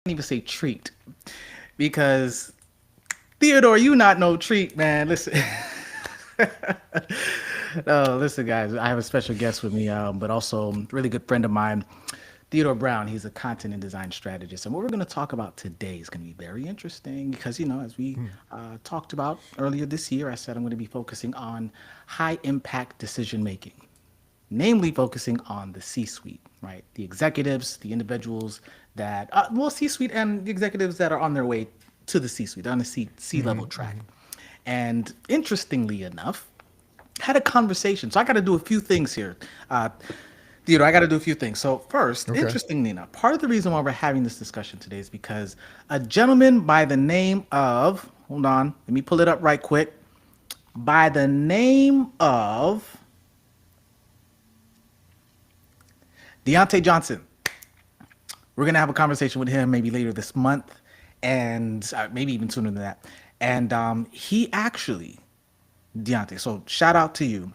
even say treat because Theodore, you not no treat, man. Listen, no, listen, guys. I have a special guest with me, but also a really good friend of mine, Theodore Brown. He's a content and design strategist, and what we're going to talk about today is going to be very interesting because as we talked about earlier this year, I said I'm going to be focusing on high impact decision making, namely focusing on the C-suite, right? The executives, the individuals that, C-suite and the executives that are on their way to the C-suite, on the C-level track. And interestingly enough, had a conversation. So I got to do a few things here. Theodore, I got to do a few things. So first, Okay. interestingly enough, part of the reason why we're having this discussion today is because a gentleman by the name of, hold on, let me pull it up right quick, by the name of Deontay Johnson. We're gonna have a conversation with him maybe later this month, and maybe even sooner than that. And he actually, Deontay. So shout out to you.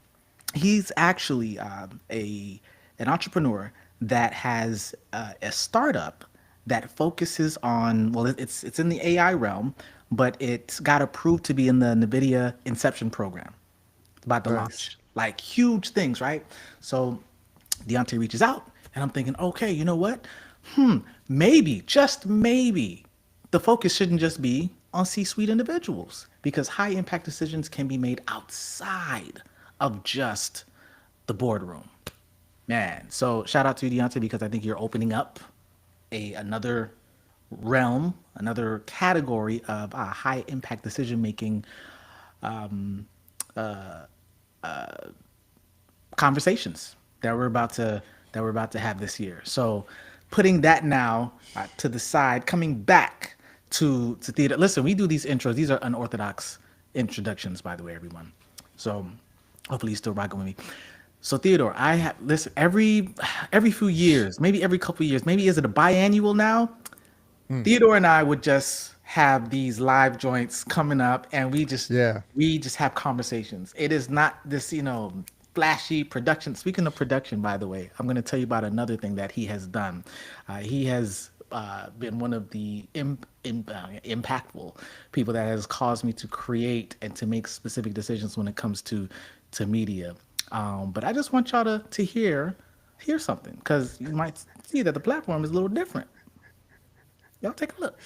He's actually a an entrepreneur that has a startup that focuses on it's in the AI realm, but it's got approved to be in the NVIDIA Inception program about to Nice. launch like huge things, right? So Deontay reaches out, and I'm thinking, okay, you know what? Maybe, just maybe, the focus shouldn't just be on C-suite individuals because high impact decisions can be made outside of just the boardroom. Man, so shout out to you, Deontay, because I think you're opening up another realm, another category of high impact decision making conversations that we're about to have this year. So putting that now to the side, coming back to theater. Listen, we do these intros. These are unorthodox introductions, by the way, everyone. So hopefully you're still rocking with me. So Theodore, I have listen every few years, maybe every couple of years, maybe is it a biannual now? Theodore and I would just have these live joints coming up, and Yeah. we just have conversations. It is not this, flashy production. Speaking of production, by the way, I'm going to tell you about another thing that he has done. He has been one of the impactful people that has caused me to create and to make specific decisions when it comes to media. But I just want y'all to hear something because you might see that the platform is a little different. Y'all take a look.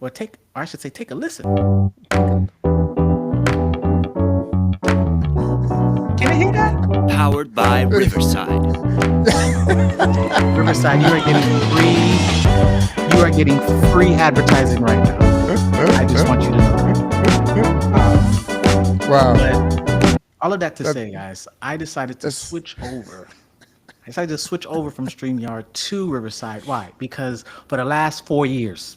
Or I should say, take a listen. Can I hear that? Powered by Riverside. Riverside, you are getting free advertising right now. I just want you to know that. Wow. But all of that to That, say, guys, I decided to that's switch over. I decided to switch over from StreamYard to Riverside. Why? Because for the last 4 years,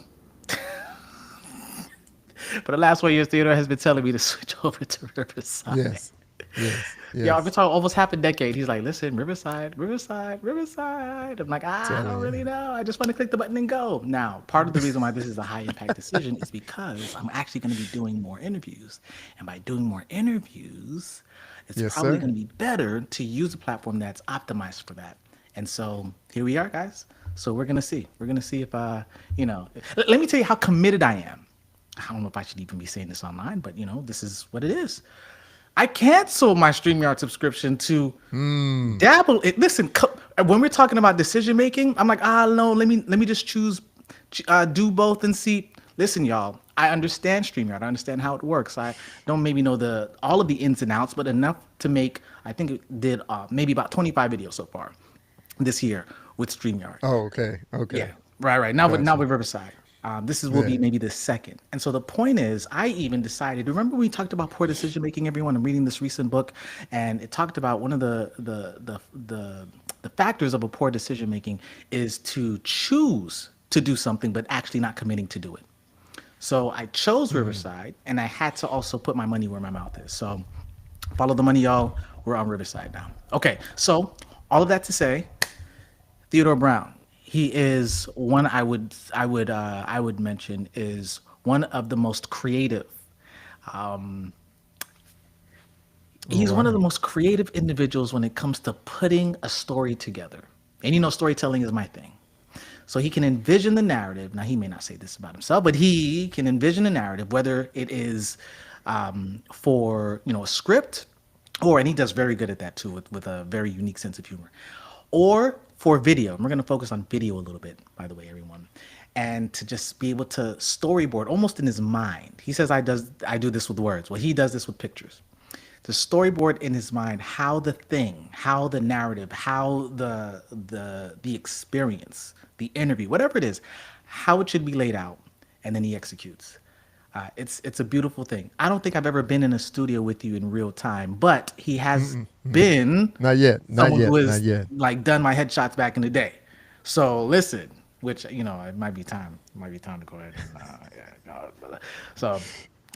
Theodore has been telling me to switch over to Riverside. yes. Yes. Yeah, I've been Yes. talking almost half a decade. He's like, listen, Riverside, Riverside, Riverside. I'm like, I don't Telling really you. know. I just want to click the button and go. Now, part of the reason why this is a high impact decision is because I'm actually going to be doing more interviews. And by doing more interviews, it's Yes, probably sir. going to be better to use a platform that's optimized for that. And so here we are, guys. So we're going to see. We're going to see if, let me tell you how committed I am. I don't know if I should even be saying this online, but this is what it is. I canceled my StreamYard subscription to dabble it. Listen, when we're talking about decision making, I'm like, no, let me just choose, do both and see. Listen, y'all, I understand StreamYard. I understand how it works. I don't maybe know the all of the ins and outs, but enough to make. I think it did maybe about 25 videos so far this year with StreamYard. Oh, okay. Yeah, Okay. right. Now Gotcha. with Riverside. This is will be Yeah. maybe the second. And so the point is, I even decided. Remember we talked about poor decision making. Everyone, I'm reading this recent book, and it talked about one of the factors of a poor decision making is to choose to do something but actually not committing to do it. So I chose Riverside, and I had to also put my money where my mouth is. So follow the money, y'all. We're on Riverside now. Okay, so all of that to say, Theodore Brown. He is one I would mention is one of the most creative. Oh, He's one of the wow. most creative individuals when it comes to putting a story together. And storytelling is my thing. So he can envision the narrative. Now, he may not say this about himself, but he can envision a narrative, whether it is for, a script, and he does very good at that too, with a very unique sense of humor, or for video. And we're going to focus on video a little bit, by the way, everyone. And to just be able to storyboard almost in his mind. He says, I do this with words. Well, he does this with pictures. To storyboard in his mind how the thing, how the narrative, how the experience, the interview, whatever it is, how it should be laid out, and then he executes. It's a beautiful thing. I don't think I've ever been in a studio with you in real time, but he has been Not yet. Not someone yet. who Not has yet. like done my headshots back in the day. So listen, which it might be time. It might be time to go ahead. So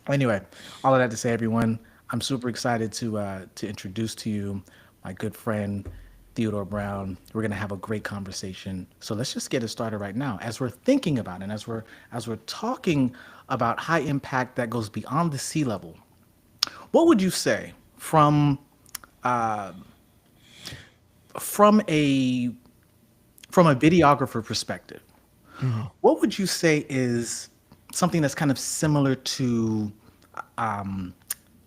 anyway, all of that to say, everyone, I'm super excited to introduce to you my good friend Theodore Brown. We're gonna have a great conversation. So let's just get it started right now. As we're thinking about it, and as we're talking about high impact that goes beyond the sea level, what would you say from a videographer perspective? What would you say is something that's kind of similar to,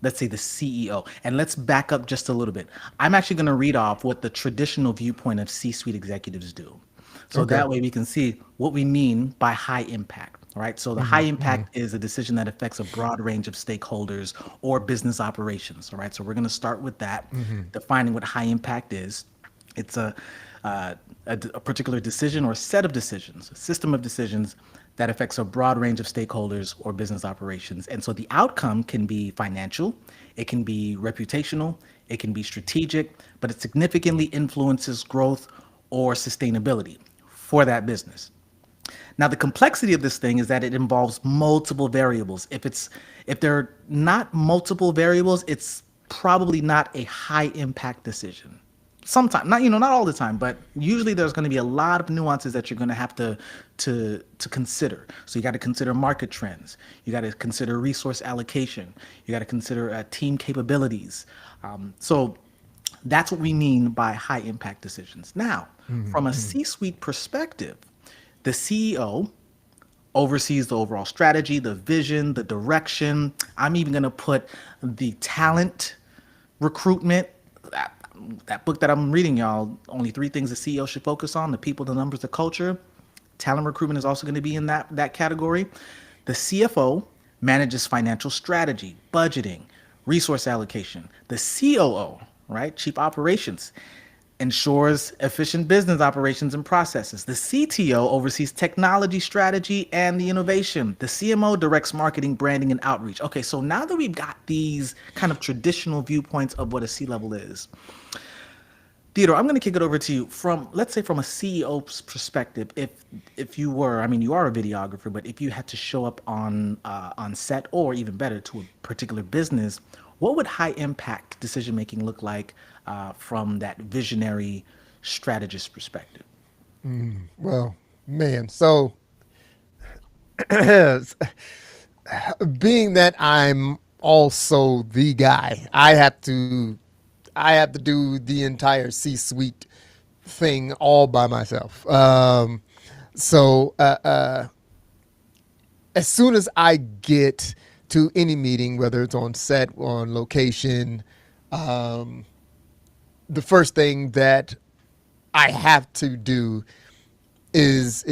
let's say, the CEO? And let's back up just a little bit. I'm actually going to read off what the traditional viewpoint of C-suite executives do. So Okay. that way we can see what we mean by high impact. All right. So the high impact is a decision that affects a broad range of stakeholders or business operations. All right. So we're going to start with that, defining what high impact is. It's a particular decision or set of decisions, a system of decisions that affects a broad range of stakeholders or business operations. And so the outcome can be financial, it can be reputational, it can be strategic, but it significantly influences growth or sustainability for that business. Now, the complexity of this thing is that it involves multiple variables. If there are not multiple variables, it's probably not a high impact decision. Sometimes, not all the time, but usually there's going to be a lot of nuances that you're going to have to consider. So you got to consider market trends. You got to consider resource allocation. You got to consider team capabilities. So that's what we mean by high impact decisions. Now, from a C-suite perspective, the CEO oversees the overall strategy, the vision, the direction. I'm even going to put the talent recruitment. That book that I'm reading, y'all, only 3 things the CEO should focus on: the people, the numbers, the culture. Talent recruitment is also going to be in that category. The CFO manages financial strategy, budgeting, resource allocation. The COO, right, chief operations, ensures efficient business operations and processes. The CTO oversees technology strategy and the innovation. The CMO directs marketing, branding, and outreach. Okay, so now that we've got these kind of traditional viewpoints of what a C-level is, Theodore, I'm going to kick it over to you from, let's say, from a CEO's perspective. If you were, I mean, you are a videographer, but if you had to show up on set, or even better, to a particular business, what would high impact decision making look like from that visionary strategist perspective? Well, man. So, being that I'm also the guy, I have to do the entire C-suite thing all by myself. So as soon as I get to any meeting, whether it's on set or on location, the first thing that I have to do is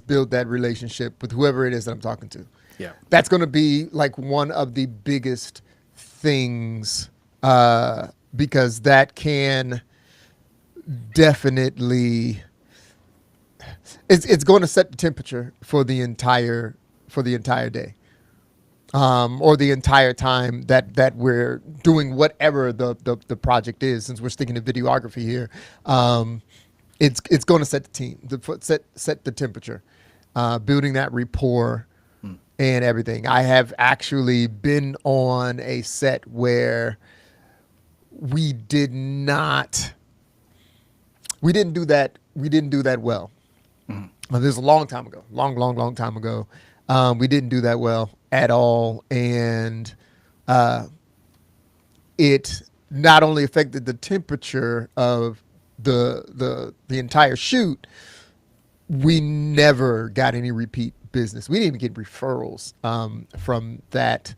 build that relationship with whoever it is that I'm talking to. Yeah. That's going to be like one of the biggest things, because that can definitely, it's going to set the temperature for the entire day, or the entire time that we're doing whatever the project is. Since we're sticking to videography here, it's going to set the set the temperature, building that rapport and everything. I have actually been on a set where we didn't do that well. This is a long time ago, long time ago. We didn't do that well at all, and it not only affected the temperature of the entire shoot, we never got any repeat business. We didn't even get referrals from that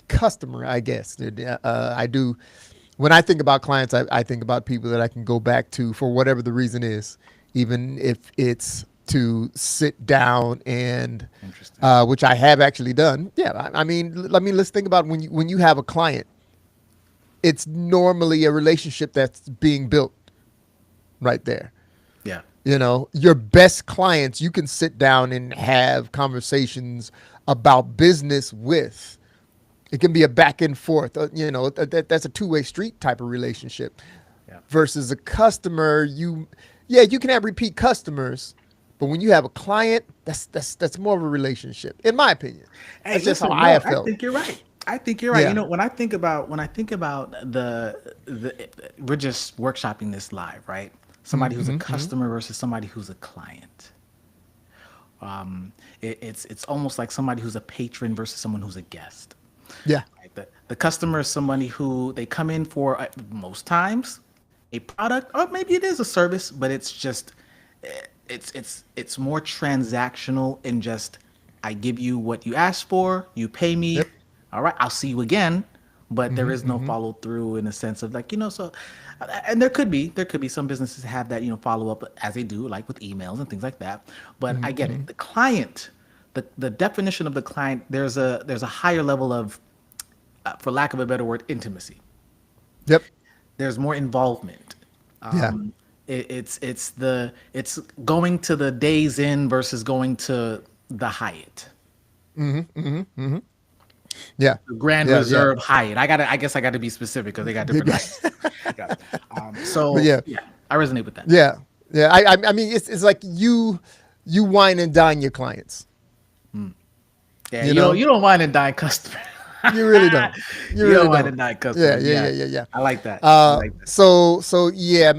customer, I guess. I do. When I think about clients, I think about people that I can go back to for whatever the reason is, even if it's to sit down and, Interesting. which I have actually done. Yeah, let's think about when you have a client, it's normally a relationship that's being built right there. Yeah. You know, your best clients, you can sit down and have conversations about business with. It can be a back and forth. That's a two-way street type of relationship. Yeah. Versus a customer, you can have repeat customers, but when you have a client, that's more of a relationship, in my opinion. Hey, That's just listen, how I have I felt. think you're right. I think you're right. Yeah. You know, when I think about the we're just workshopping this live, right? Somebody who's a customer versus somebody who's a client. It's almost like somebody who's a patron versus someone who's a guest. Yeah. Right? The customer is somebody who they come in for most times a product, or maybe it is a service, but it's just it's more transactional in just I give you what you asked for, you pay me, Yep. all right, I'll see you again, but there is no follow through in the sense of like so, and there could be some businesses have that follow up as they do like with emails and things like that, but I get it. The client, the definition of the client, there's a higher level of for lack of a better word, intimacy. Yep. There's more involvement. Yeah. It's going to the Days Inn versus going to the Hyatt, Yeah. the Grand Yeah. Reserve Hyatt. I guess I got to be specific because they got different Hyatts. Yeah. So But yeah. I resonate with that. Yeah. Yeah. I mean, it's like you wine and dine your clients. Yeah, you know? you don't wine and dine customer. You really don't. You You really don't wine don't. and dine customer. Yeah. I like that. I like that. So yeah,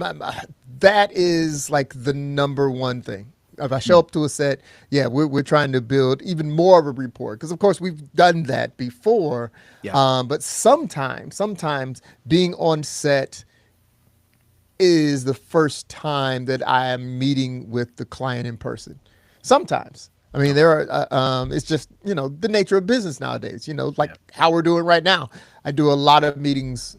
that is like the number one thing. If I show up to a set, yeah, we're trying to build even more of a rapport because of course we've done that before. Yeah. But sometimes being on set is the first time that I am meeting with the client in person. Sometimes. I mean, there are, it's just, the nature of business nowadays, like how we're doing right now. I do a lot of meetings,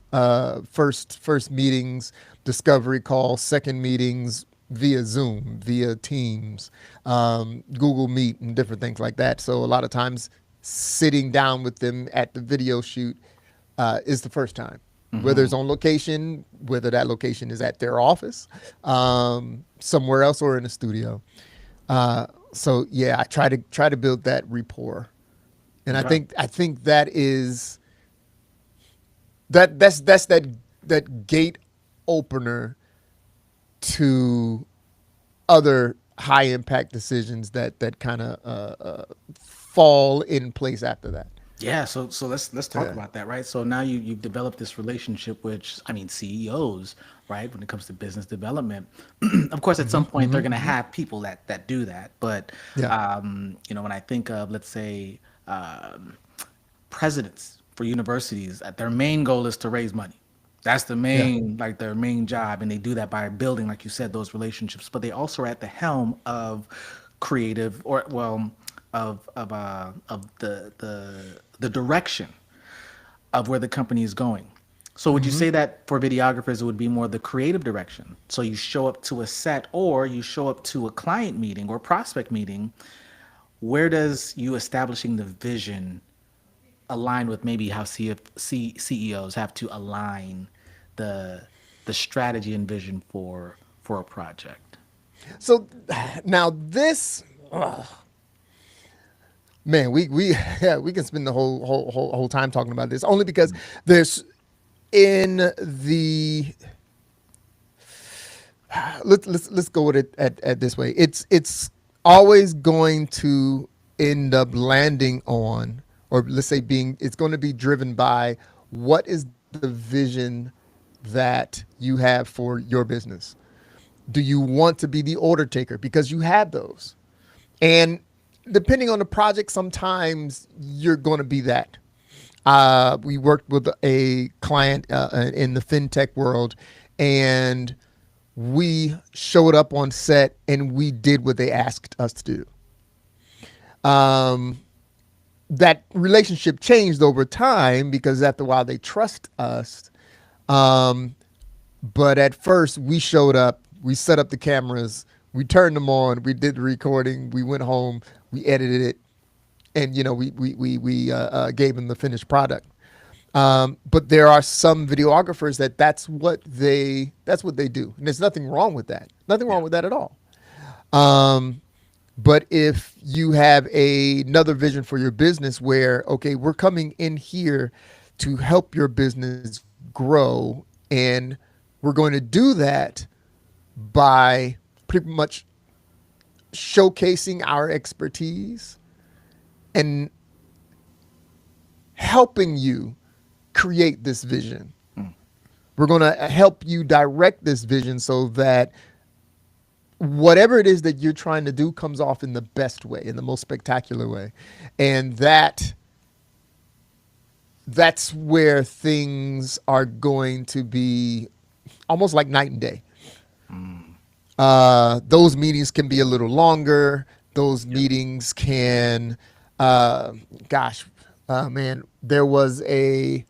first meetings, discovery calls, second meetings via Zoom, via Teams, Google Meet and different things like that. So a lot of times sitting down with them at the video shoot is the first time. Whether it's on location, whether that location is at their office, somewhere else or in a studio. So yeah, I try to build that rapport, and Okay. I think that is that's that gate opener to other high impact decisions that kind of fall in place after that. Yeah, so let's talk Yeah. about that, right? So now you've developed this relationship, which I mean CEOs, right? When it comes to business development, of course, at some point they're going to have people that do that. But Yeah. when I think of let's say presidents for universities, their main goal is to raise money. That's the main like their main job, and they do that by building, like you said, those relationships. But they also are at the helm of creative or well of the direction of where the company is going. So would you say that for videographers it would be more the creative direction? So you show up to a set or you show up to a client meeting or prospect meeting, where does you establishing the vision align with maybe how CEOs have to align the strategy and vision for a project? So now this, man, we yeah, we can spend the whole time talking about this only because there's in the let's go with it at this way. It's always going to end up landing on, or let's say it's going to be driven by what is the vision that you have for your business. Do you want to be the order taker? Because you have those. And depending on the project, sometimes you're going to be that. We worked with a client in the fintech world, and we showed up on set and we did what they asked us to do. That relationship changed over time because after a while they trust us. But at first we showed up, we set up the cameras, we turned them on, we did the recording, we went home, we edited it, and we gave them the finished product. But there are some videographers that's what they do, and there's nothing wrong with that. Nothing wrong with that at all. But if you have another vision for your business where, okay, we're coming in here to help your business grow, and we're going to do that by pretty much showcasing our expertise and helping you create this vision. We're going to help you direct this vision so that whatever it is that you're trying to do comes off in the best way, in the most spectacular way. And that's where things are going to be almost like night and day. Those meetings can be a little longer. Those meetings can, man, there was it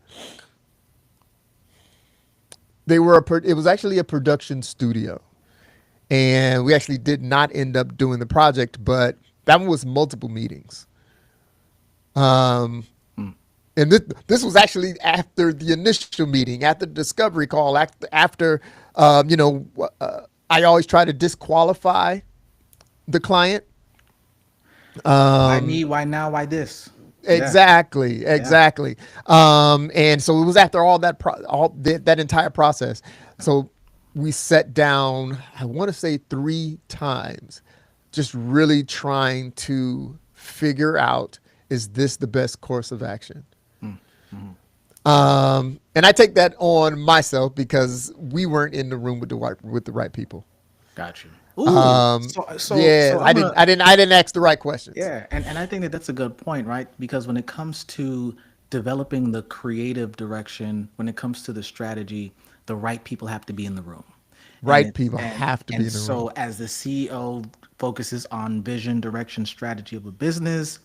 was actually a production studio. And we actually did not end up doing the project, but that one was multiple meetings. And this was actually after the initial meeting, after the discovery call, after I always try to disqualify the client. Why me? Why now? Why this? Exactly. And so it was after all that that entire process. So we sat down, I want to say 3 times, just really trying to figure out, is this the best course of action? And I take that on myself because we weren't in the room with the right people. Got you. I didn't ask the right questions. Yeah, and I think that's a good point, right? Because when it comes to developing the creative direction, when it comes to the strategy, the right people have to be in the room. Right people have to be in the room. So as the CEO focuses on vision, direction, strategy of a business,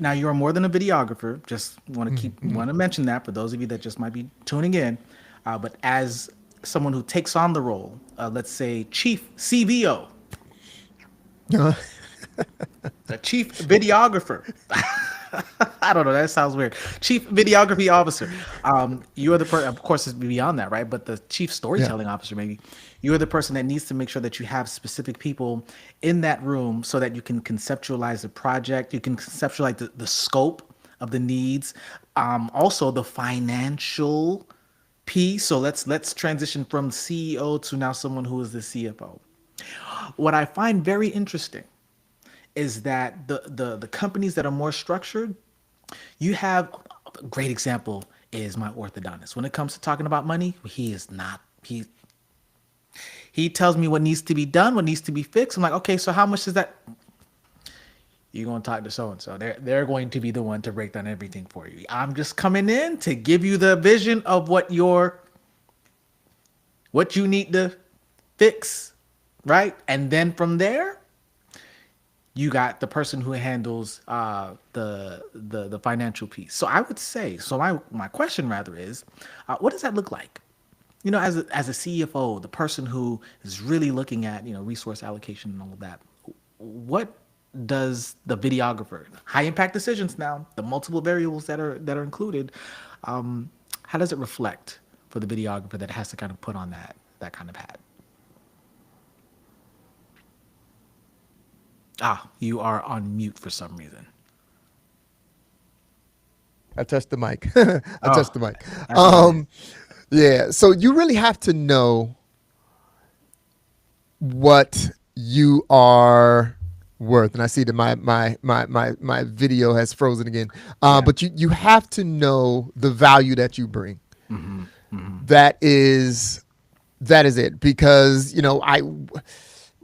now you are more than a videographer. Just want to mention that for those of you that just might be tuning in. But as someone who takes on the role, let's say chief CVO, the chief videographer. I don't know. That sounds weird. Chief videography officer. You are the person, of course, it's beyond that, right? But the chief storytelling officer, maybe. You are the person that needs to make sure that you have specific people in that room so that you can conceptualize the project. You can conceptualize the scope of the needs. Also, the financial piece. So let's transition from CEO to now someone who is the CFO. What I find very interesting is that the companies that are more structured, you have a great example is my orthodontist. When it comes to talking about money, he tells me what needs to be done, what needs to be fixed. I'm like, okay, so how much is that? You're going to talk to so-and-so. They're going to be the one to break down everything for you. I'm just coming in to give you the vision of what you need to fix, right? And then from there, you got the person who handles the financial piece. So I would say, my question rather is, what does that look like? As a CFO, the person who is really looking at resource allocation and all of that, what does the videographer, high impact decisions now, the multiple variables that are included, how does it reflect for the videographer that has to kind of put on that kind of hat? You are on mute for some reason. I touched the mic. Touched the mic. Yeah. So you really have to know what you are worth. And I see that my video has frozen again. But you have to know the value that you bring. That is it. Because,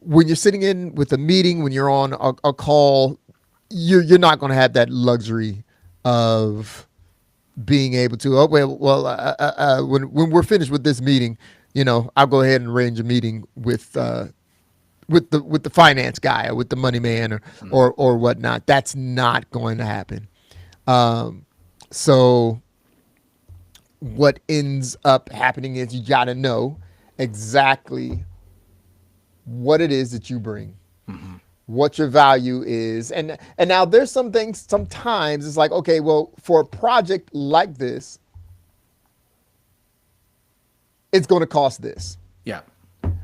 when you're sitting in with a meeting, when you're on a call, you're not going to have that luxury of being able to, when we're finished with this meeting, I'll go ahead and arrange a meeting with the finance guy or with the money man or whatnot. That's not going to happen. So what ends up happening is you got to know exactly what it is that you bring, what your value is. And now there's some things, sometimes it's like, okay, well, for a project like this, it's going to cost this. Yeah.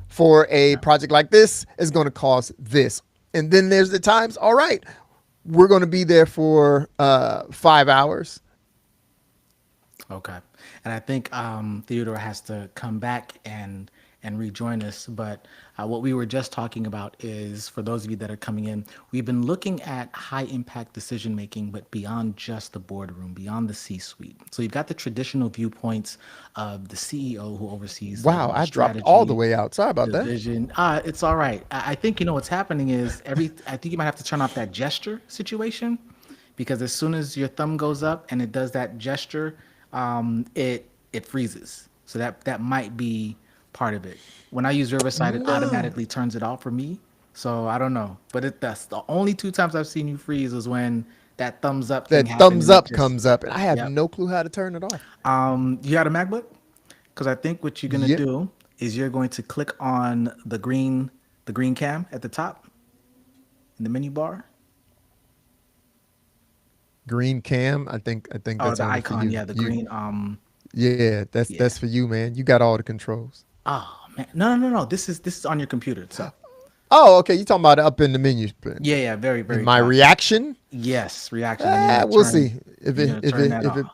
For a project like this, it's going to cost this. And then there's the times, all right, we're going to be there for 5 hours. Okay. And I think Theodore has to come back and rejoin us. But what we were just talking about is, for those of you that are coming in, we've been looking at high impact decision making, but beyond just the boardroom, beyond the C-suite. So you've got the traditional viewpoints of the CEO who oversees Wow, I dropped all the way out. Sorry about the that. vision. It's all right. I think what's happening is I think you might have to turn off that gesture situation, because as soon as your thumb goes up and it does that gesture, it freezes. So that might be part of it. When I use Riverside, it automatically turns it off for me. So I don't know, but that's the only two times I've seen you freeze is when that thumbs up thing That happened. thumbs And it up just, comes up, and I have yep. no clue how to turn it off. You got a MacBook? Because I think what you're gonna Yeah, do is you're going to click on the green cam at the top in the menu bar. green cam. I think Oh, that's the only for icon, you. yeah, the You, green. yeah, that's Yeah. that's for you, man. You got all the controls. Oh man, no. This is on your computer itself. Oh, okay. You talking about up in the menu? Yeah, very, In very my top. reaction, Yes, reaction, and we'll see you're gonna turn that off.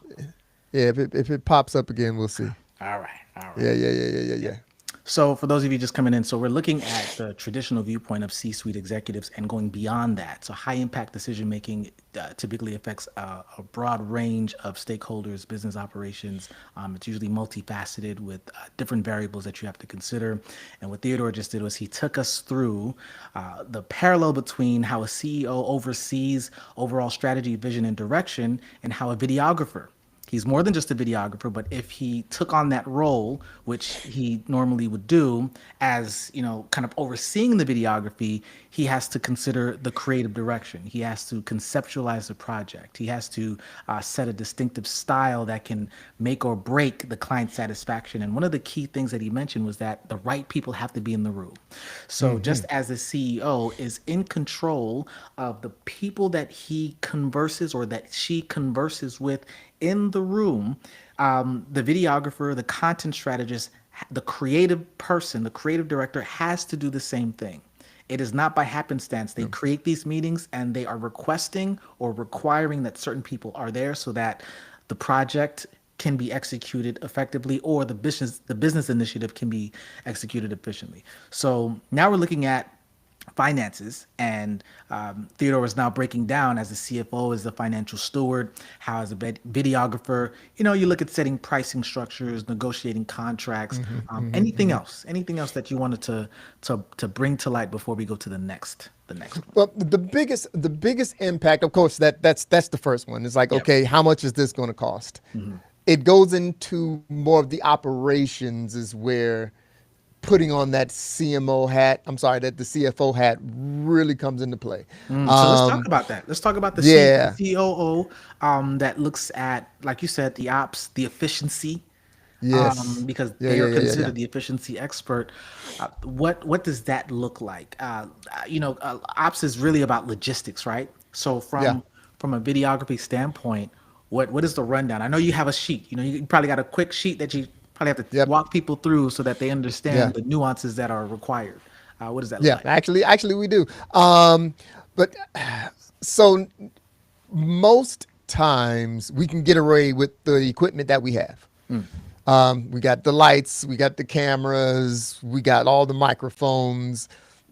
yeah, if it pops up again, we'll see. All right, all right. Yeah. So for those of you just coming in, so we're looking at the traditional viewpoint of C-suite executives and going beyond that. So high impact decision making typically affects a broad range of stakeholders, business operations. It's usually multifaceted with different variables that you have to consider. And what Theodore just did was he took us through the parallel between how a CEO oversees overall strategy, vision, and direction, and how a videographer, he's more than just a videographer, but if he took on that role, which he normally would do as, kind of overseeing the videography, he has to consider the creative direction. He has to conceptualize the project. He has to set a distinctive style that can make or break the client satisfaction. And one of the key things that he mentioned was that the right people have to be in the room. So just as the CEO is in control of the people that he converses or that she converses with in the room, the videographer, the content strategist, the creative person, the creative director has to do the same thing. It is not by happenstance. They create these meetings and they are requesting or requiring that certain people are there so that the project can be executed effectively or the business initiative can be executed efficiently. So now we're looking at finances, and Theodore is now breaking down as the CFO, as the financial steward, how as a videographer, you look at setting pricing structures, negotiating contracts, anything else that you wanted to bring to light before we go to the next one. Well, the biggest impact, of course, that's the first one. It's like, Yep. okay, how much is this going to cost? It goes into more of the operations, is where putting on that CMO hat, that the CFO hat really comes into play. So let's talk about that. Let's talk about the Yeah. COO that looks at, like you said, the ops, the efficiency, Yes. because Yeah, they yeah, are yeah, yeah, yeah. considered the efficiency expert. What does that look like? Ops is really about logistics, right? So Yeah. from a videography standpoint, what is the rundown? I know you have a sheet. You probably got a quick sheet that you probably have to Yep. walk people through so that they Yeah. understand the nuances that are required. What does that look Yeah. like? Actually, we do. But so most times we can get away with the equipment that we have. We got the lights, we got the cameras, we got all the microphones,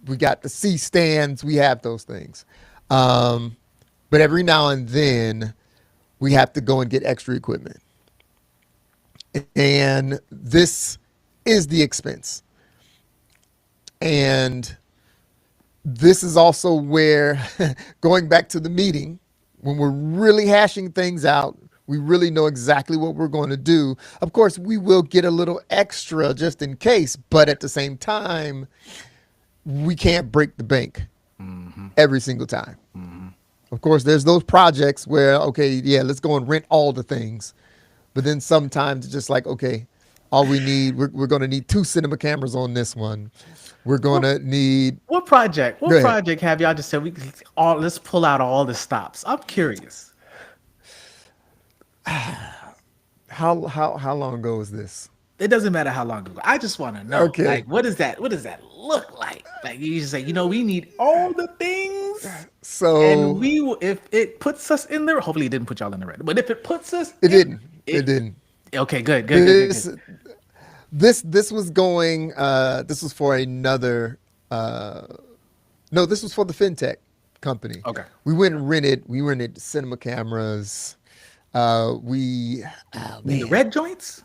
we got the C stands, we have those things. But every now and then we have to go and get extra equipment. And this is the expense. And this is also where, going back to the meeting, when we're really hashing things out, We really know exactly what we're going to do. Of course, we will get a little extra just in case, but at the same time, we can't break the bank every single time. Of course, there's those projects where, okay, yeah, let's go and rent all the things. But then sometimes it's just like, okay, all we need, we're going to need 2 cinema cameras on this one. We're going to need. What project? Go What ahead. project have y'all just said let's pull out all the stops? I'm curious. How long ago was this? It doesn't matter how long ago. I just want to know. Okay. Like, what does that look like? Like, you just say, we need all the things, So and we will, if it puts us in there. Hopefully, it didn't put y'all in the red. But if it puts us, it didn't. It didn't. Okay, good. This was going. This was for another. No, this was for the fintech company. Okay. We went and rented. We rented cinema cameras. We. Oh, The man. red joints.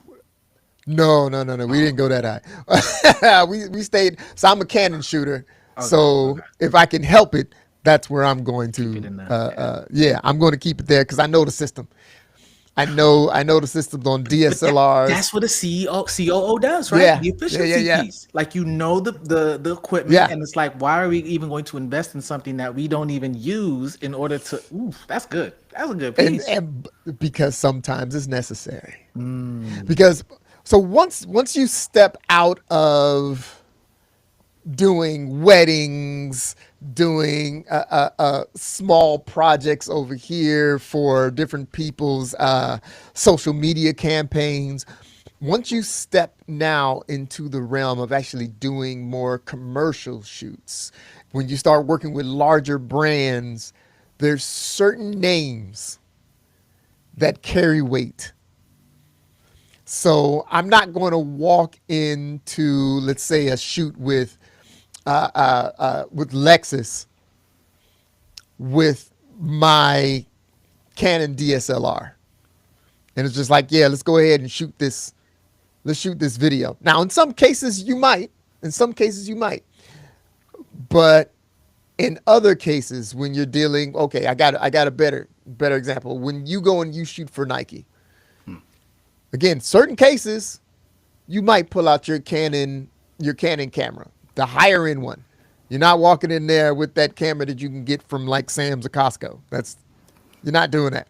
No. We didn't go that high. we stayed. So I'm a Canon shooter. So if I can help it, that's where I'm going to. it in there, Yeah, I'm going to keep it there because I know the system. I know the systems on DSLRs. That's what a COO does, right? Yeah. The efficiency Yeah. piece. Like, the equipment, Yeah. and it's like, why are we even going to invest in something that we don't even use in order to? Ooh, that's good. That's a good piece. and because sometimes it's necessary. Because so once you step out of doing weddings, doing small projects over here for different people's social media campaigns. Once you step now into the realm of actually doing more commercial shoots, when you start working with larger brands, there's certain names that carry weight. So I'm not going to walk into, let's say, a shoot with Lexus with my Canon DSLR, and it's just like, yeah, let's go ahead and shoot this. Let's shoot this video. Now, in some cases, you might. But in other cases, when you're dealing, okay, I got a better example. When you go and you shoot for Nike, again, certain cases, you might pull out your Canon camera, the higher end one. You're not walking in there with that camera that you can get from like Sam's or Costco. You're not doing that.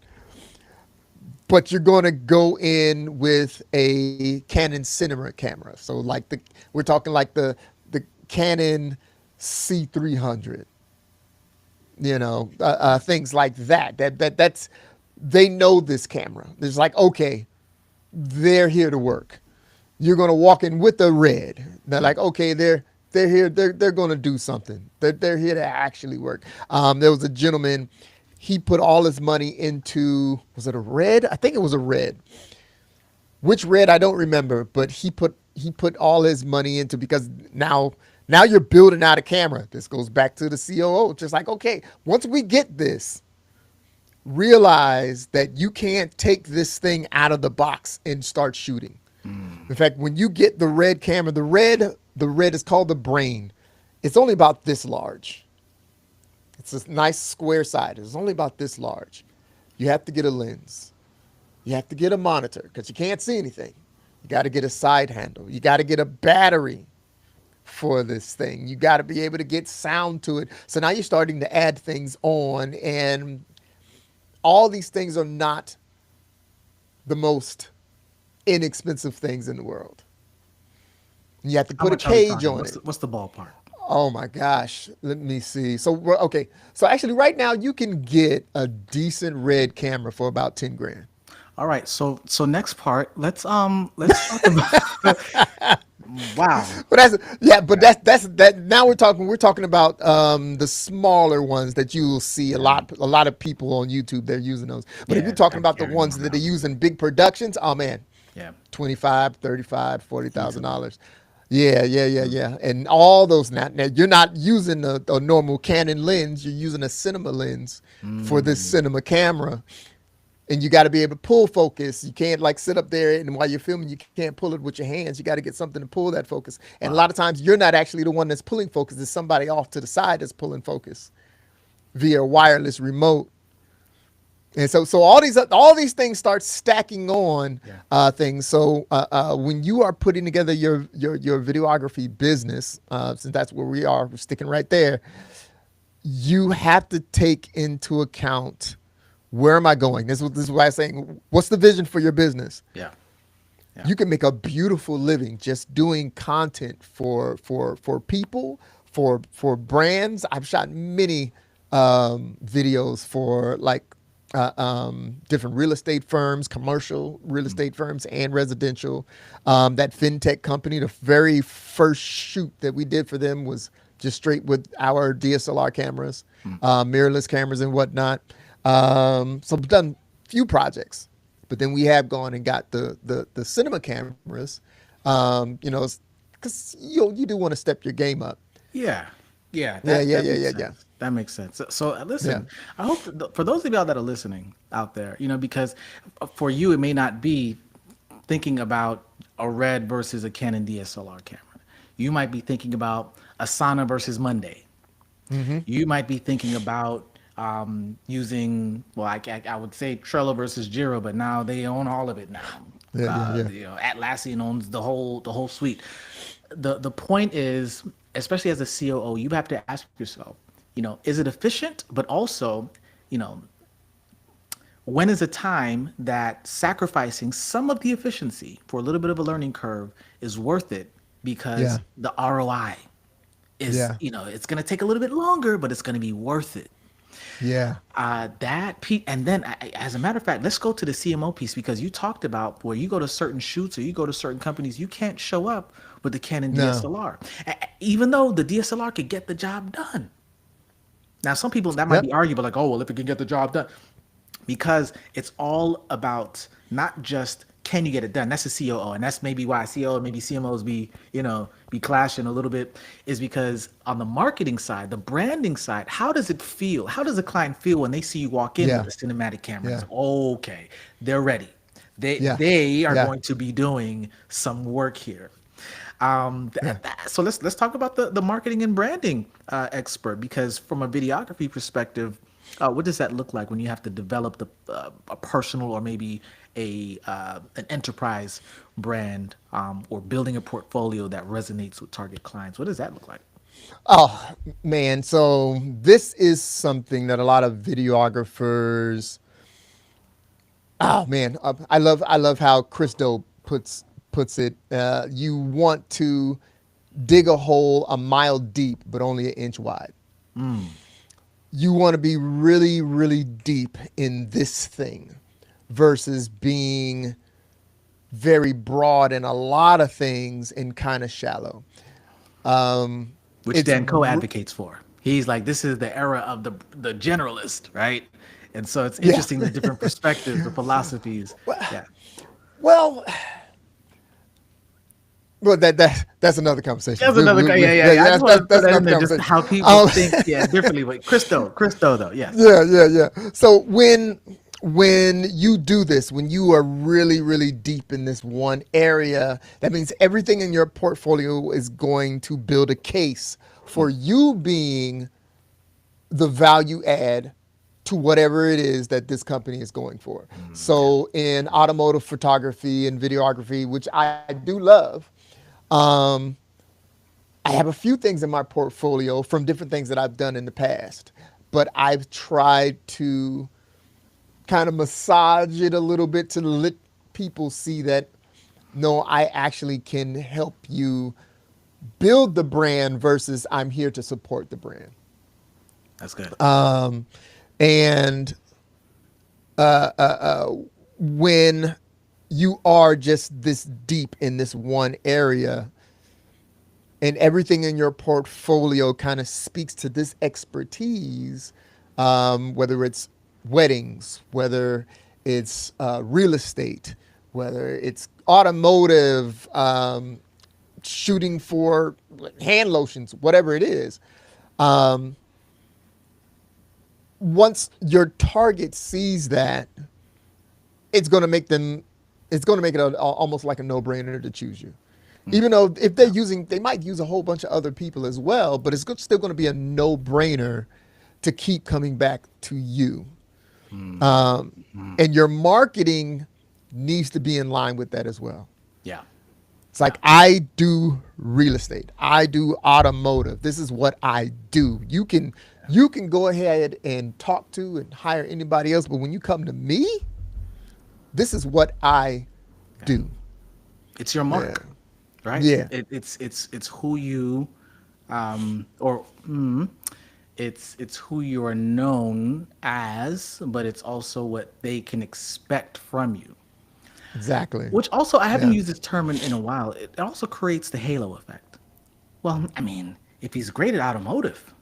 But you're going to go in with a Canon cinema camera. So we're talking like the Canon C300. Things like that. That's they know this camera. It's like, okay, they're here to work. You're going to walk in with a red. They're like, okay, they're here. They're going to do something. They're here to actually work. There was a gentleman. He put all his money into, was it a red? I think it was a red. Which red I don't remember, but he put all his money into, because now you're building out a camera. This goes back to the COO. Just like, okay, once we get this, realize that you can't take this thing out of the box and start shooting. In fact, when you get the red camera, the red is called the Brain. It's only about this large. It's a nice square side. It's only about this large. You have to get a lens. You have to get a monitor because you can't see anything. You got to get a side handle. You got to get a battery for this thing. You got to be able to get sound to it. So now you're starting to add things on, and all these things are not the most inexpensive things in the world. You have to How put a much are we cage talking? on What's it. what's the ballpark? Oh my gosh. Let me see. Okay. So actually right now you can get a decent red camera for about 10 grand. All right. So next part, let's talk about. Wow. But that's now we're talking about the smaller ones that you will see a lot of people on YouTube, they're using those. But if Yeah, you're talking I'm about the carrying ones one that they now. use in big productions, oh man, Yeah. $25, $35, $40,000. Yeah. And all those now you're not using a normal Canon lens, you're using a cinema lens for this cinema camera. And you got to be able to pull focus. You can't like sit up there and while you're filming, you can't pull it with your hands. You got to get something to pull that focus. And a lot of times you're not actually the one that's pulling focus. It's somebody off to the side that's pulling focus via a wireless remote. And so all these things start stacking on Yeah. things. So when you are putting together your videography business, since that's where we're sticking right there, you have to take into account, where am I going? This is why I'm saying, what's the vision for your business? Yeah. Yeah. You can make a beautiful living just doing content for people, for brands. I've shot many videos for like different real estate firms, commercial real estate firms, and residential. That fintech company, the very first shoot that we did for them was just straight with our DSLR cameras, mirrorless cameras and whatnot. So we've done few projects, but then we have gone and got the cinema cameras, because you do want to step your game up. Yeah, yeah, Yeah, that yeah, that yeah, makes yeah, sense. yeah, That makes sense. So, yeah, listen, I hope for those of y'all that are listening out there, because for you it may not be thinking about a Red versus a Canon DSLR camera. You might be thinking about Asana versus Monday. You might be thinking about using, well, I would say Trello versus Jira, but now they own all of it now. yeah, yeah, yeah, Atlassian owns the whole suite. The point is, especially as a COO, you have to ask yourself, is it efficient? But also, you know, when is a time that sacrificing some of the efficiency for a little bit of a learning curve is worth it yeah, because the ROI is, yeah, it's going to take a little bit longer, but it's going to be worth it. yeah, And then, as a matter of fact, let's go to the CMO piece because you talked about where you go to certain shoots or you go to certain companies, you can't show up with the Canon no, DSLR, even though the DSLR could get the job done. Now, some people that might yep, be arguable, like, oh, well, if it can get the job done, because it's all about not just can you get it done. That's the COO, and that's maybe why COO and maybe CMOs be clashing a little bit, is because on the marketing side, the branding side, how does it feel? How does the client feel when they see you walk in yeah, with a cinematic camera? yeah, It's okay, they're ready. They yeah, they are yeah, going to be doing some work here. yeah. So let's talk about the marketing and branding expert, because from a videography perspective, what does that look like when you have to develop a personal or maybe an enterprise brand, or building a portfolio that resonates with target clients? What does that look like? Oh man, so this is something that a lot of videographers. Oh man, I love how Chris Do puts it. You want to dig a hole a mile deep, but only an inch wide. You want to be really, really deep in this thing versus being very broad in a lot of things and kind of shallow. Um, Which it's Dan Coe advocates for. He's like, this is the era of the generalist, right? And so it's yeah. interesting the different perspectives, the philosophies. Yeah. Well, well, that's another conversation. That's another guy. Yeah, yeah, yeah. I just want to throw That's that in another there, just conversation. how people Um, think, yeah, differently. But Christo, though, yes. yeah, yeah, yeah. So when you do this, when you are really, really deep in this one area, that means everything in your portfolio is going to build a case for you being the value add to whatever it is that this company is going for. So in automotive photography and videography, which I do love, um, I have a few things in my portfolio from different things that I've done in the past, but I've tried to kind of massage it a little bit to let people see that no, I actually can help you build the brand versus I'm here to support the brand. That's good. And when you are just this deep in this one area and everything in your portfolio kind of speaks to this expertise, whether it's weddings, whether it's real estate, whether it's automotive, shooting for hand lotions, whatever it is. Once your target sees that, it's going to make it almost like a no-brainer to choose you. Even though if they might use a whole bunch of other people as well, but it's still going to be a no-brainer to keep coming back to you. And your marketing needs to be in line with that as well. Yeah. It's like, I do real estate. I do automotive. This is what I do. You can go ahead and talk to and hire anybody else, but when you come to me, this is what I do. It's your mark, right? Yeah. It's who you, or it's who you are known as, but it's also what they can expect from you. Exactly. Which also, I haven't Yeah. used this term in a while. It also creates the halo effect. Well, I mean, if he's great at automotive,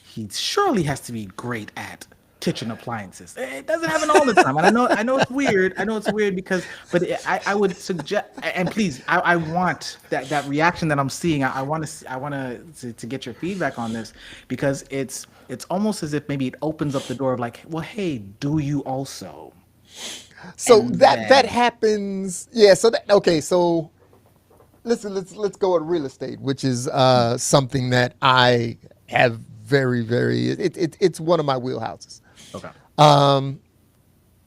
he surely has to be great at kitchen appliances. It doesn't happen all the time, and I know it's weird. I know it's weird because, but I would suggest, and please, I want that reaction that I'm seeing. I want to get your feedback on this because it's almost as if maybe it opens up the door of like, well, hey, do you also? So And that then, happens. Yeah. So that, okay. So let's go with real estate, which is something that I have very it's one of my wheelhouses. okay,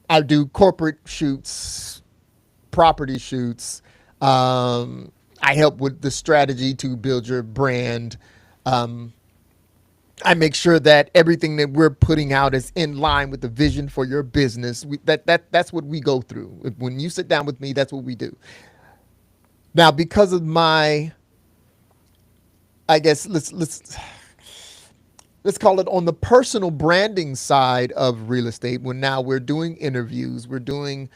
I do corporate shoots, property shoots. I help with the strategy to build your brand. I make sure that everything that we're putting out is in line with the vision for your business. That's what we go through. When you sit down with me, that's what we do. Now, because of my, I guess let's call it on the personal branding side of real estate. When now we're doing interviews, we're doing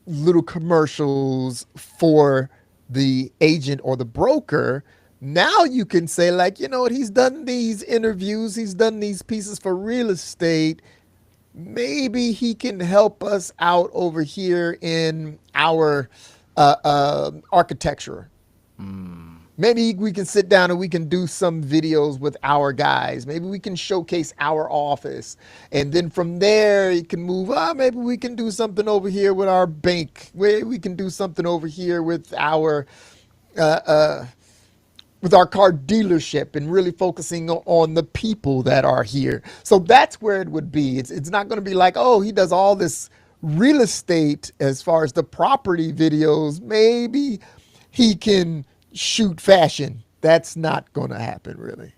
little commercials for the agent or the broker. Now you can say, like, you know what, he's done these interviews, he's done these pieces for real estate. Maybe he can help us out over here in our architecture. Maybe we can sit down and we can do some videos with our guys. Maybe we can showcase our office. And then from there, you can move, maybe we can do something over here with our bank. Maybe we can do something over here with our car dealership and really focusing on the people that are here. So that's where it would be. It's not going to be like, oh, he does all this real estate as far as the property videos. Maybe he can shoot fashion. That's not going to happen really.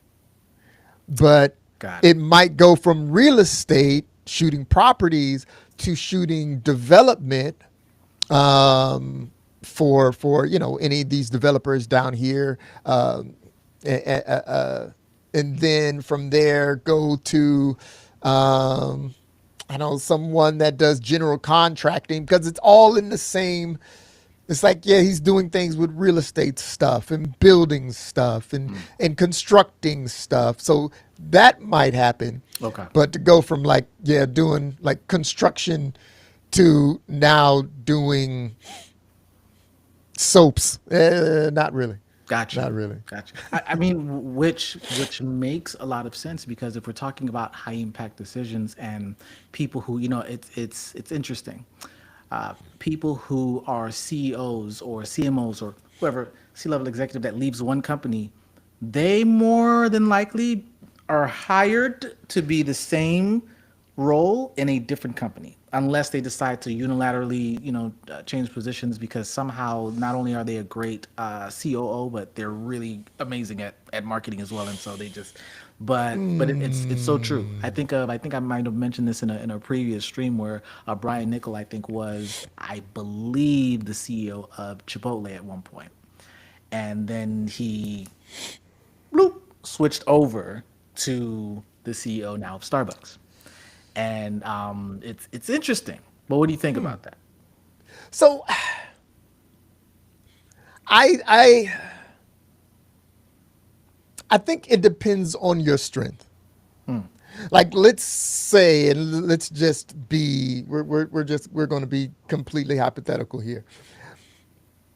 But got it. it might go from real estate, shooting properties, to shooting development for any of these developers down here, and then from there go to I know someone that does general contracting, because it's all in the same. It's like, yeah, he's doing things with real estate stuff and building stuff and constructing stuff. So that might happen. Okay. But to go from like, yeah, doing like construction to now doing soaps, not really. Gotcha. Not really. Gotcha. I mean, which makes a lot of sense because if we're talking about high impact decisions and people who, it's interesting. People who are CEOs or CMOs or whoever C-level executive that leaves one company, they more than likely are hired to be the same role in a different company, unless they decide to unilaterally, change positions because somehow not only are they a great COO, but they're really amazing at marketing as well, and so they just. But it's so true. I think I might have mentioned this in a previous stream where Brian Nichol I believe the CEO of Chipotle at one point, and then he bloop, switched over to the CEO now of Starbucks. And it's interesting. But what do you think about that? So I think it depends on your strength. Like, let's say, and let's just be, we're going to be completely hypothetical here.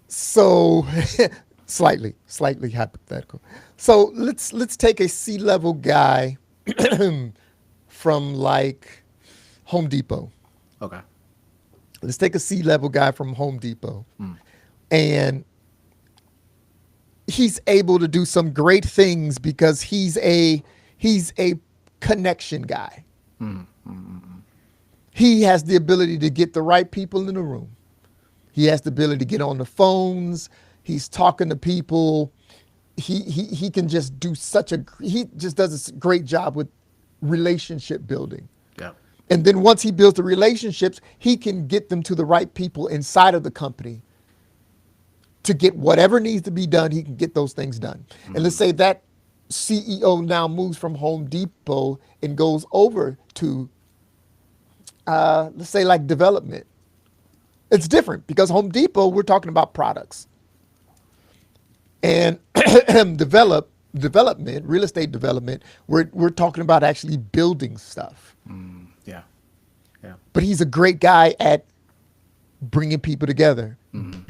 So slightly hypothetical. So let's take a C-level guy from like Home Depot. Okay. Let's take a C-level guy from Home Depot, and he's able to do some great things because he's a connection guy. He has the ability to get the right people in the room. He has the ability to get on the phones. He's talking to people. He can just do he just does a great job with relationship building. Yeah. And then once he builds the relationships, he can get them to the right people inside of the company to get whatever needs to be done. He can get those things done. And let's say that CEO now moves from Home Depot and goes over to, let's say, like development. It's different because Home Depot, we're talking about products. And development, real estate development, we're talking about actually building stuff. Yeah. Yeah. But he's a great guy at bringing people together,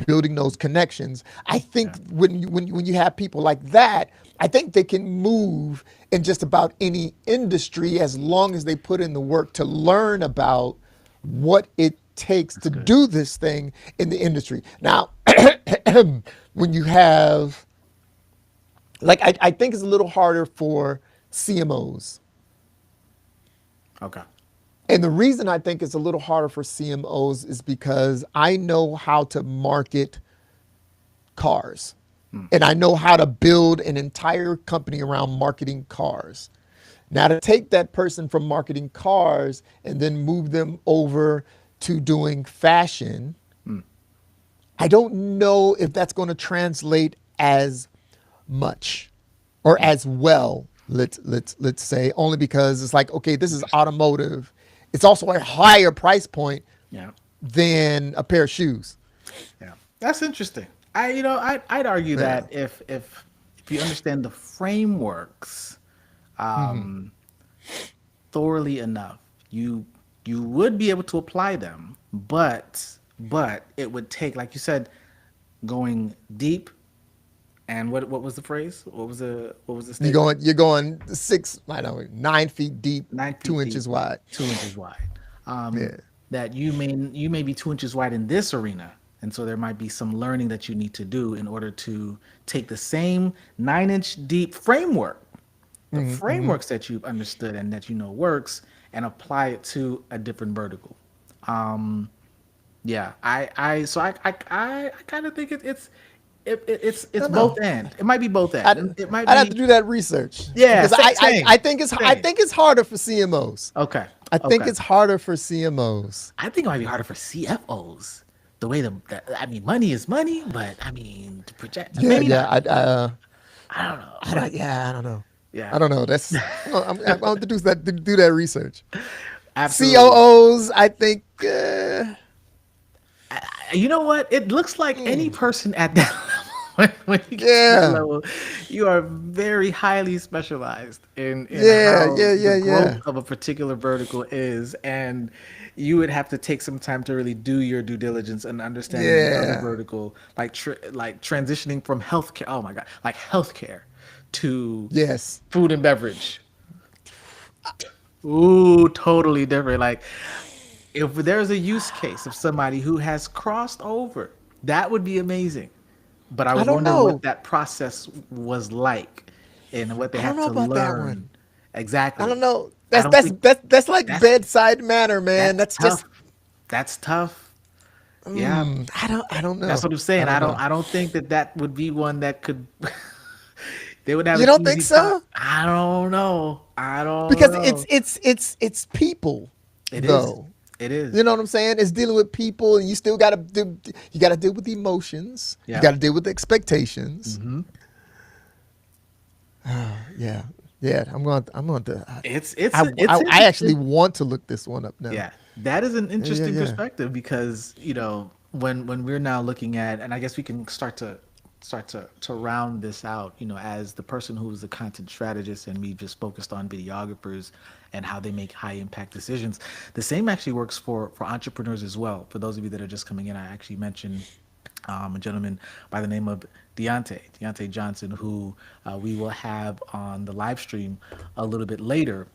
building those connections. I think when you have people like that, I think they can move in just about any industry as long as they put in the work to learn about what it takes to do this thing in the industry. Now, when you have, like, I think it's a little harder for CMOs. Okay. And the reason I think it's a little harder for CMOs is because I know how to market cars. And I know how to build an entire company around marketing cars. Now, to take that person from marketing cars and then move them over to doing fashion, I don't know if that's going to translate as much or as well, let's say, only because it's like, okay, this is automotive. It's also a higher price point Yeah. than a pair of shoes. Yeah. That's interesting. I'd argue that if you understand the frameworks thoroughly enough, you would be able to apply them, but it would take, like you said, going deep. And what was the phrase? What was the statement? You're going 9 feet deep, 9 feet 2 deep, inches wide. 2 inches wide. Yeah. That you may be 2 inches wide in this arena, and so there might be some learning that you need to do in order to take the same 9-inch deep framework, the frameworks that you've understood and that you know works, and apply it to a different vertical. Yeah, I kind of think it's both end. It might be both end. It might I'd have to be. do that research. Yeah, because same, I think it's harder for CMOs. Okay. I think okay. it's harder for CMOs. I think it might be harder for CFOs. The way money is money, but I mean to project. Yeah, maybe yeah. not. I don't know. I don't know. Yeah. I don't know. That's I'm have to do that research. Absolutely. COOs, I think. You know what? It looks like any person at that level, when you get to that level, you are very highly specialized in how the growth of a particular vertical is, and you would have to take some time to really do your due diligence and understand the other vertical, like transitioning from healthcare. Oh my God, like healthcare to food and beverage. Ooh, totally different. Like, if there's a use case of somebody who has crossed over, that would be amazing. But I was wondering what that process was like and what they have to learn. Exactly. I don't know. That's like bedside manner, man. That's tough. just That's tough. Yeah. I don't know. That's what I'm saying. I don't think that would be one that could. They would have. You don't think so? I don't know. Because know. it's people. It though. is. It is. You know what I'm saying? It's dealing with people, and you still got to deal with the emotions. Yeah. You got to deal with the expectations. Yeah. I'm going to. I actually want to look this one up now. Yeah, that is an interesting perspective because when we're now looking at, and I guess we can start to round this out, as the person who is a content strategist, and we just focused on videographers and how they make high impact decisions. The same actually works for entrepreneurs as well. For those of you that are just coming in, I actually mentioned a gentleman by the name of Deontay Johnson, who we will have on the live stream a little bit later,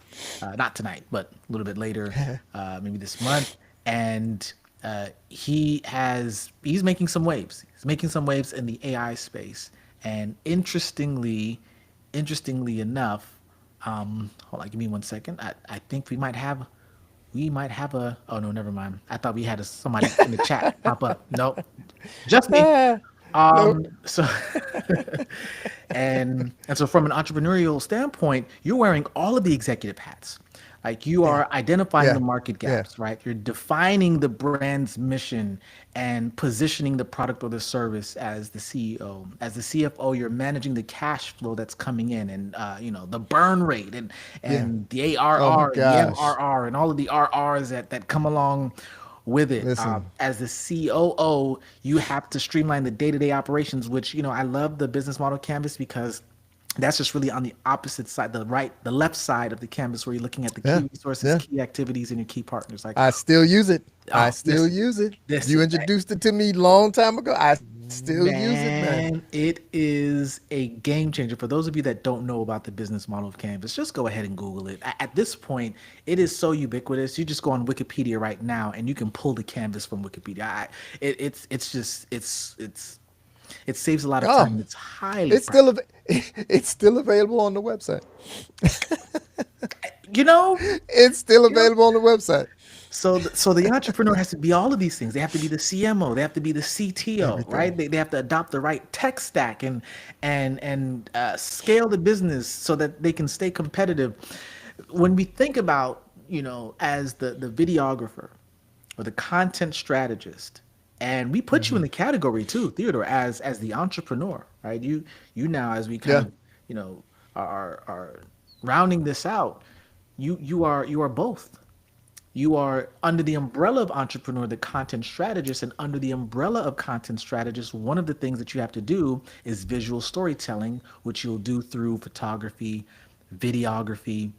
not tonight, but a little bit later, maybe this month. And he's making some waves. He's making some waves in the AI space. And interestingly enough, Hold on, give me 1 second. I think we might have a. Oh no, never mind. I thought we had somebody in the chat pop up. Nope, just me. Nope. So and so from an entrepreneurial standpoint, you're wearing all of the executive hats. Like you Yeah. are identifying the Yeah. market Yeah. gaps, right? You're defining the brand's mission and positioning the product or the service as the CEO. As the CFO, you're managing the cash flow that's coming in and the burn rate and Yeah. the Oh my ARR and the gosh. MRR and all of the RRs that come along with it. Listen. As the COO, you have to streamline the day-to-day operations, which, I love the business model canvas because that's just really on the opposite side, the left side of the canvas where you're looking at the Yeah. key resources, Yeah. key activities, and your key partners. Like, I still use it. I oh, still listen, use it. You listen, introduced it to me long time ago. I still use it, man. man, it is a game changer. For those of you that don't know about the business model of Canvas, just go ahead and Google it. At this point, it is so ubiquitous. You just go on Wikipedia right now, and you can pull the canvas from Wikipedia. It's just it saves a lot of Oh, time. It's highly it's practical. still it's still available on the website. You know, It's still you know. available on the website. So the entrepreneur has to be all of these things. They have to be the CMO. They have to be the CTO, right? Everything. They have to adopt the right tech stack and scale the business so that they can stay competitive. When we think about, as the videographer or the content strategist, and we put you in Hmm. the category too, Theodore, as the entrepreneur, right? You now, as we kind Yeah. of, are rounding this out, you are both. You are under the umbrella of entrepreneur, the content strategist, and under the umbrella of content strategist, one of the things that you have to do is visual storytelling, which you'll do through photography, videography.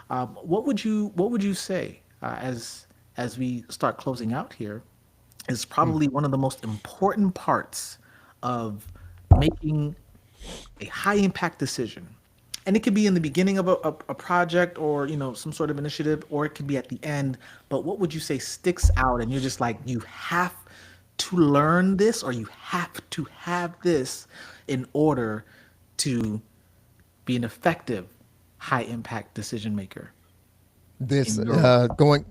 What would you say as we start closing out here is probably one of the most important parts of making a high impact decision, and it could be in the beginning of a project or some sort of initiative, or it could be at the end. But what would you say sticks out and you're just like, you have to learn this, or you have to have this in order to be an effective high impact decision maker This in your role?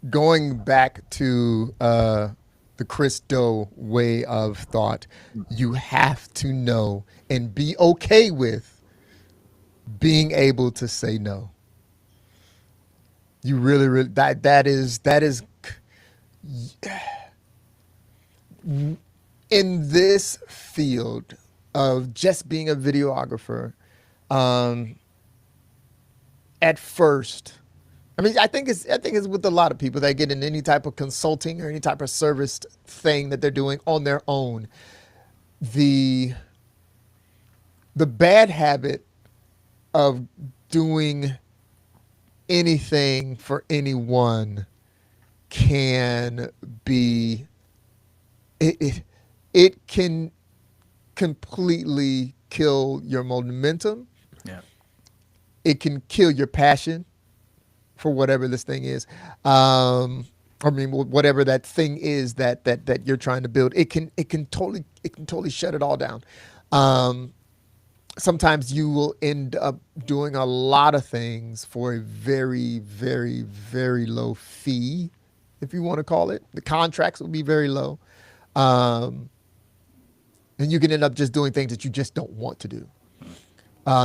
going back to the Chris Doe way of thought, you have to know and be okay with being able to say no. You really, really that is in this field of just being a videographer. Um, at first, I think it's with a lot of people that get in any type of consulting or any type of service thing that they're doing on their own. The the bad habit of doing anything for anyone can be it it, it can completely kill your momentum. Yeah. It can kill your passion for whatever this thing is. Um, I mean, whatever that thing is that you're trying to build, it can totally shut it all down. Um, Sometimes you will end up doing a lot of things for a very, very, very low fee, if you want to call it. The contracts will be very low, um, and you can end up just doing things that you just don't want to do,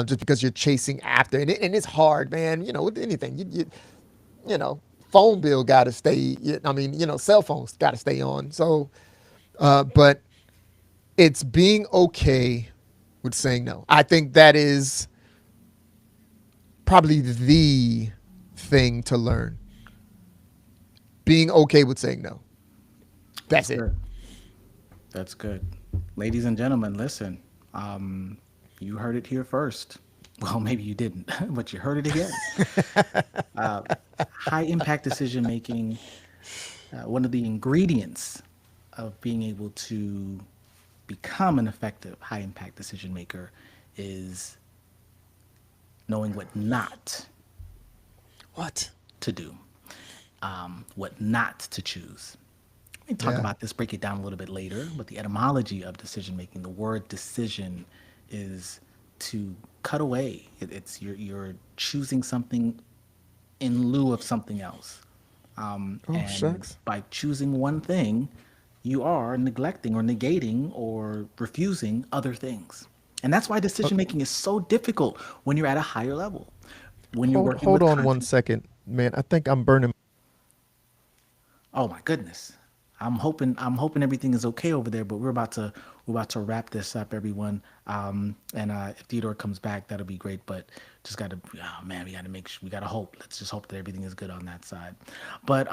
just because you're chasing after. And it's hard, man. With anything, you know, phone bill got to stay. I mean, cell phones got to stay on. So, but it's being okay with saying no. I think that is probably the thing to learn. Being okay with saying no. That's That's it. good. That's good. Ladies and gentlemen, listen. Um, you heard it here first. Well, maybe you didn't, but you heard it again. High impact decision making, one of the ingredients of being able to become an effective high impact decision maker is knowing what not What? to do, what not to choose. We can talk Yeah. about this, break it down a little bit later, but the etymology of decision making, the word decision is to cut away. It's you're choosing something in lieu of something else. Oh, And shucks. by choosing one thing, you are neglecting or negating or refusing other things. And that's why decision making is so difficult when you're at a higher level, when you're working Hold with on one content. second, man. I think I'm burning. Oh my goodness. I'm hoping everything is okay over there, but we're about to wrap this up, everyone. And if Theodore comes back, that'll be great. But just gotta, oh man, we gotta make sure, we gotta hope. Let's just hope that everything is good on that side. But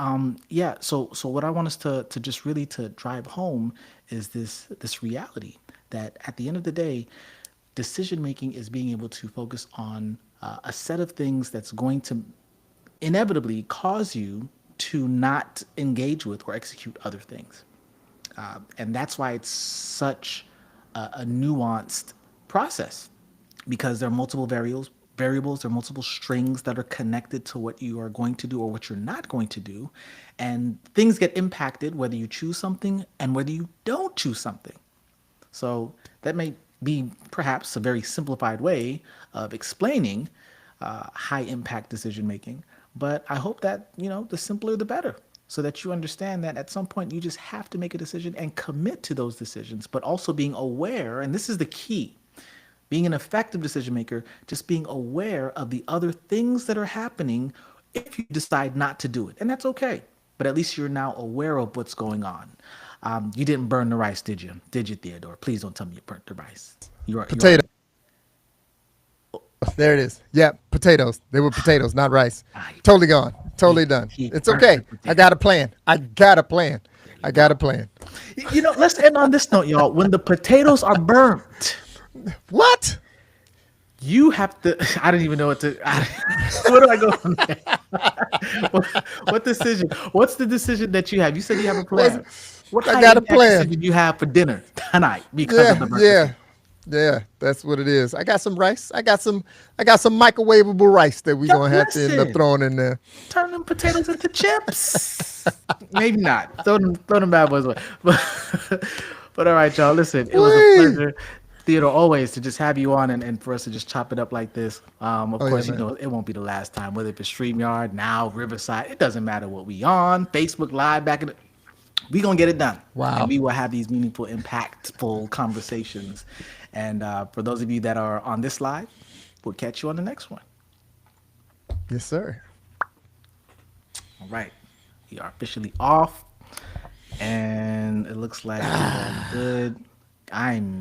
yeah. So what I want us to just really to drive home is this reality that at the end of the day, decision making is being able to focus on a set of things that's going to inevitably cause you to not engage with or execute other things. And that's why it's such a nuanced process because there are multiple variables, there are multiple strings that are connected to what you are going to do or what you're not going to do. And things get impacted whether you choose something and whether you don't choose something. So that may be perhaps a very simplified way of explaining high impact decision making, but I hope that the simpler the better, so that you understand that at some point you just have to make a decision and commit to those decisions, but also being aware, and this is the key, being an effective decision maker, just being aware of the other things that are happening if you decide not to do it. And that's okay. But at least you're now aware of what's going on. You didn't burn the rice, did you? Did you, Theodore? Please don't tell me you burnt the rice. You are. Potato. There it is. Yeah, potatoes. They were potatoes, not rice. Ah, Totally gone. he, Totally done. he It's burnt okay. the I potato. got a plan. I got a plan. I got a plan. Let's end on this note, y'all. When the potatoes are burnt, What? you have to. I don't even know what to. Where do I go from there? what, what decision? What's the decision that you have? You said you have a plan. What I high got a impact plan. decision you have for dinner tonight because of Yeah, the burnt yeah, potato? yeah. That's what it is. I got some rice. I got some microwavable rice that we're Yo, gonna have to end up listen, throwing in there. turn them potatoes into chips. Maybe not. Throw them bad boys away. But all right, y'all. Listen, it was a Whee! pleasure, Theodore, always to just have you on and for us to just chop it up like this. Of Oh yeah, course, man. it won't be the last time. Whether it's StreamYard now, Riverside, it doesn't matter what we on. Facebook Live back in the we gonna get it done, and Wow. we will have these meaningful, impactful conversations. And for those of you that are on this live, we'll catch you on the next one. Yes, sir. All right, we are officially off, and it looks like we're all good. I'm